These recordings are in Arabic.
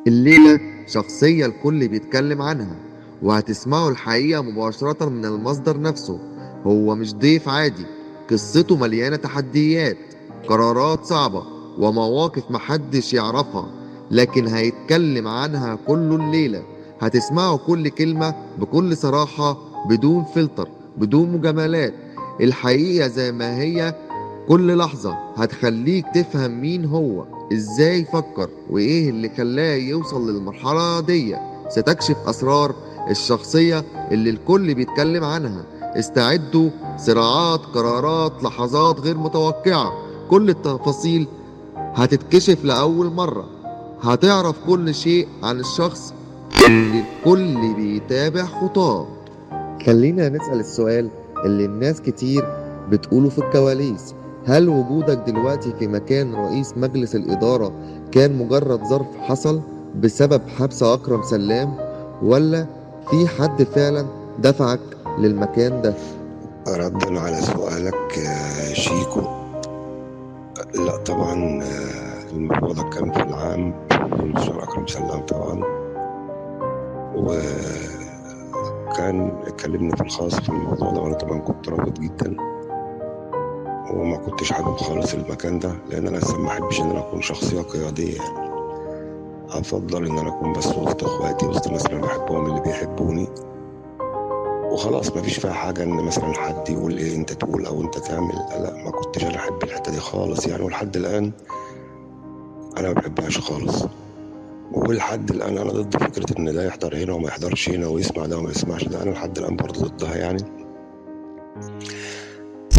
الليلة شخصية الكل بيتكلم عنها، وهتسمعوا الحقيقة مباشرة من المصدر نفسه. هو مش ضيف عادي، قصته مليانة تحديات، قرارات صعبة، ومواقف محدش يعرفها، لكن هيتكلم عنها كله الليلة. هتسمعوا كل كلمة بكل صراحة، بدون فلتر، بدون مجاملات، الحقيقة زي ما هي. كل لحظة هتخليك تفهم مين هو، ازاي فكر، وايه اللي خلاه يوصل للمرحلة دي. ستكشف اسرار الشخصية اللي الكل بيتكلم عنها. استعدوا، صراعات، قرارات، لحظات غير متوقعة، كل التفاصيل هتتكشف لأول مرة. هتعرف كل شيء عن الشخص اللي الكل بيتابع خطاه. خلينا نسأل السؤال اللي الناس كتير بتقوله في الكواليس: هل وجودك دلوقتي في مكان رئيس مجلس الإدارة كان مجرد ظرف حصل بسبب حبس أكرم سلام، ولا في حد فعلا دفعك للمكان ده؟ ردا على سؤالك شيكو، لا طبعا. الموضوع ده كان في العام المستشار أكرم سلام طبعا، وكان كلمني في الخاص في الموضوع ده، وأنا طبعا كنت رافض جدا وما كنتش حابب خالص المكان ده، لأن أنا أصلا ما أحبش إن أنا أكون شخصية قيادية يعني. أفضل إن أنا أكون بس وسط إخواتي، وسط الناس اللي أنا بحبهم اللي بيحبوني وخلاص. ما فيش فيها حاجة إن مثلا حد يقول إيه أنت تقول أو أنت تعمل، لا ما كنتش أنا أحب الحتة دي خالص يعني، ولحد الآن أنا ما بحبهاش خالص. ولحد الآن أنا ضد فكرة إن ده يحضر هنا وما يحضرش هنا ويسمع ده وما يسمعش ده، أنا لحد الآن برضه ضدها يعني.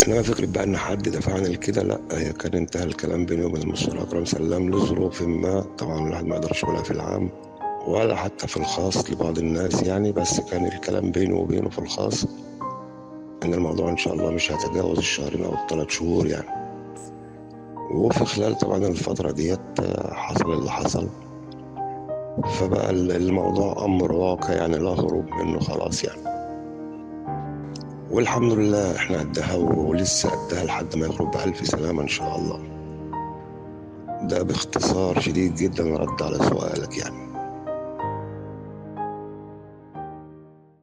إنما فكرة بقى إن حد دفعني لكده، لا، هي كان انتهى الكلام بيني وبين المستشار أكرم سلام لظروف ما طبعا الواحد ما يقدرش يقولها في العام ولا حتى في الخاص لبعض الناس يعني، بس كان الكلام بيني وبينه في الخاص إن الموضوع إن شاء الله مش هيتجاوز الشهرين أو الثلاث شهور يعني. وفي خلال طبعا الفترة ديت حصل اللي حصل، فبقى الموضوع أمر واقع يعني لا هروب منه خلاص يعني. والحمد لله احنا قدها ولسه قدها لحد ما يخرج بألف سلامة إن شاء الله. ده باختصار شديد جدا رد على سؤالك يعني.